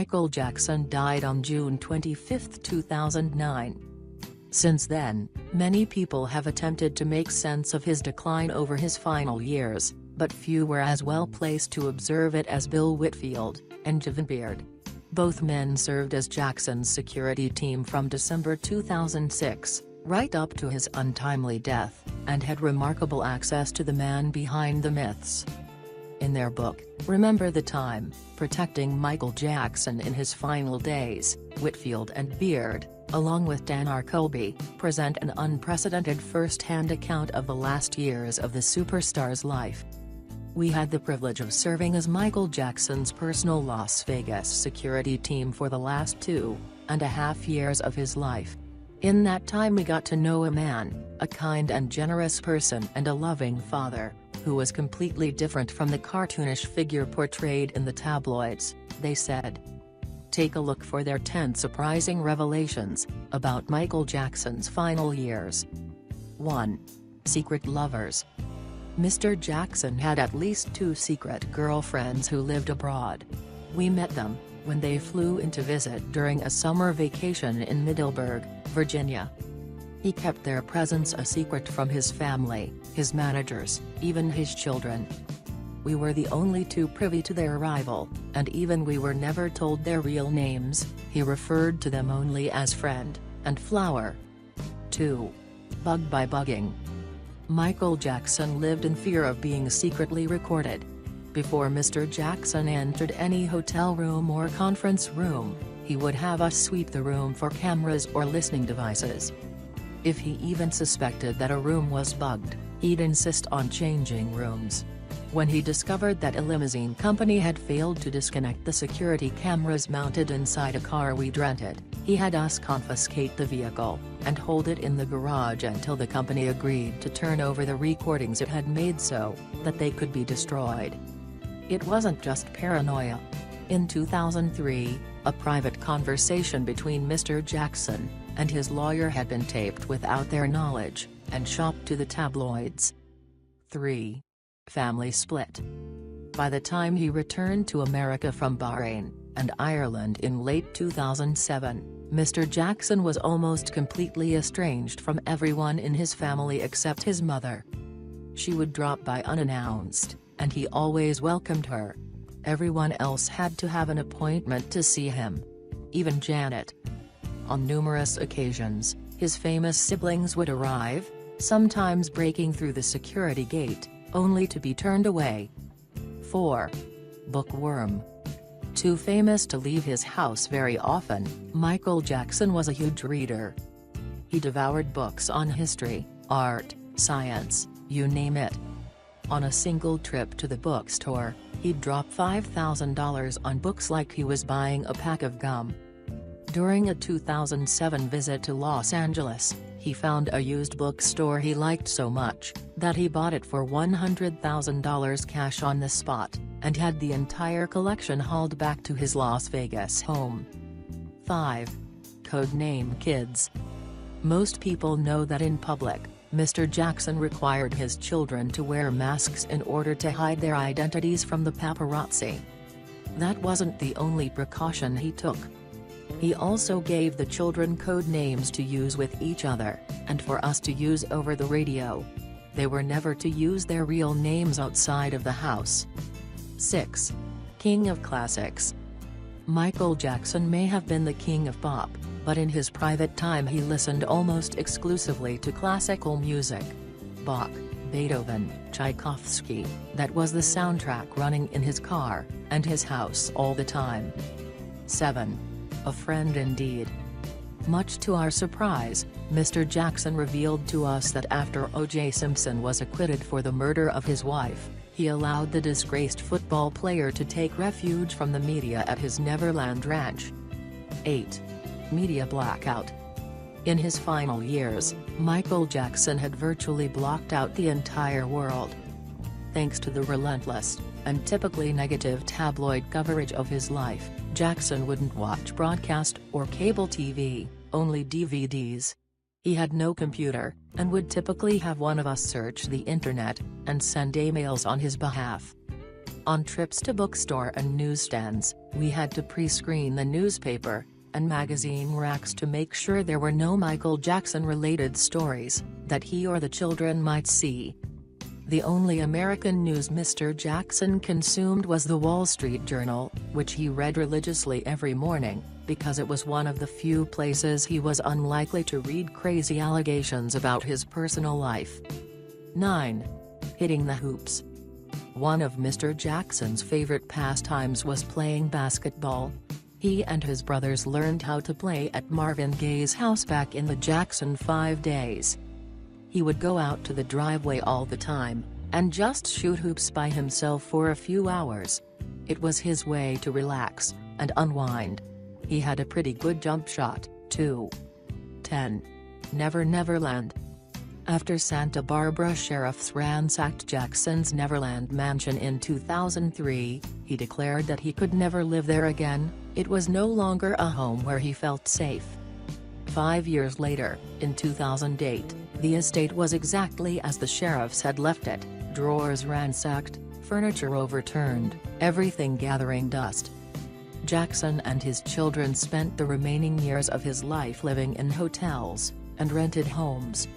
Michael Jackson died on June 25, 2009. Since then, many people have attempted to make sense of his decline over his final years, but few were as well placed to observe it as Bill Whitfield and Javon Beard. Both men served as Jackson's security team from December 2006, right up to his untimely death, and had remarkable access to the man behind the myths. In their book, Remember the Time, Protecting Michael Jackson in His Final Days, Whitfield and Beard, along with Dan Arcolby, present an unprecedented first-hand account of the last years of the superstar's life. We had the privilege of serving as Michael Jackson's personal Las Vegas security team for the last 2.5 years of his life. In that time we got to know a man, a kind and generous person and a loving father, who was completely different from the cartoonish figure portrayed in the tabloids, they said. Take a look for their 10 surprising revelations about Michael Jackson's final years. 1. Secret lovers. Mr. Jackson had at least 2 secret girlfriends who lived abroad. We met them when they flew in to visit during a summer vacation in Middleburg, Virginia. He kept their presence a secret from his family, his managers, even his children. We were the only 2 privy to their arrival, and even we were never told their real names. He referred to them only as friend and flower. 2. Bug by bugging. Michael Jackson lived in fear of being secretly recorded. Before Mr. Jackson entered any hotel room or conference room, he would have us sweep the room for cameras or listening devices. If he even suspected that a room was bugged, he'd insist on changing rooms. When he discovered that a limousine company had failed to disconnect the security cameras mounted inside a car we'd rented, he had us confiscate the vehicle and hold it in the garage until the company agreed to turn over the recordings it had made so that they could be destroyed. It wasn't just paranoia. In 2003, a private conversation between Mr. Jackson and his lawyer had been taped without their knowledge, and shopped to the tabloids. 3. Family split. By the time he returned to America from Bahrain and Ireland in late 2007, Mr. Jackson was almost completely estranged from everyone in his family except his mother. She would drop by unannounced, and he always welcomed her. Everyone else had to have an appointment to see him. Even Janet. On numerous occasions, his famous siblings would arrive, sometimes breaking through the security gate, only to be turned away. 4. Bookworm. Too famous to leave his house very often, Michael Jackson was a huge reader. He devoured books on history, art, science, you name it. On a single trip to the bookstore, he'd drop $5,000 on books like he was buying a pack of gum. During a 2007 visit to Los Angeles, he found a used bookstore he liked so much that he bought it for $100,000 cash on the spot, and had the entire collection hauled back to his Las Vegas home. 5. Codename Kids. Most people know that in public, Mr. Jackson required his children to wear masks in order to hide their identities from the paparazzi. That wasn't the only precaution he took. He also gave the children code names to use with each other, and for us to use over the radio. They were never to use their real names outside of the house. 6. King of Classics. Michael Jackson may have been the king of pop, but in his private time he listened almost exclusively to classical music. Bach, Beethoven, Tchaikovsky, that was the soundtrack running in his car and his house all the time. 7. A friend indeed. Much to our surprise, Mr. Jackson revealed to us that after O.J. Simpson was acquitted for the murder of his wife, he allowed the disgraced football player to take refuge from the media at his Neverland ranch. 8. Media blackout. In his final years, Michael Jackson had virtually blocked out the entire world. Thanks to the relentless, and typically negative tabloid coverage of his life, Jackson wouldn't watch broadcast or cable TV, only DVDs. He had no computer, and would typically have one of us search the internet and send emails on his behalf. On trips to bookstore and newsstands, we had to pre-screen the newspaper and magazine racks to make sure there were no Michael Jackson-related stories that he or the children might see. The only American news Mr. Jackson consumed was the Wall Street Journal, which he read religiously every morning, because it was one of the few places he was unlikely to read crazy allegations about his personal life. 9. Hitting the hoops. One of Mr. Jackson's favorite pastimes was playing basketball. He and his brothers learned how to play at Marvin Gaye's house back in the Jackson 5 days. He would go out to the driveway all the time, and just shoot hoops by himself for a few hours. It was his way to relax and unwind. He had a pretty good jump shot, too. 10. Never Neverland. After Santa Barbara sheriffs ransacked Jackson's Neverland mansion in 2003, he declared that he could never live there again. It was no longer a home where he felt safe. 5 years later, in 2008, the estate was exactly as the sheriffs had left it: drawers ransacked, furniture overturned, everything gathering dust. Jackson and his children spent the remaining years of his life living in hotels and rented homes.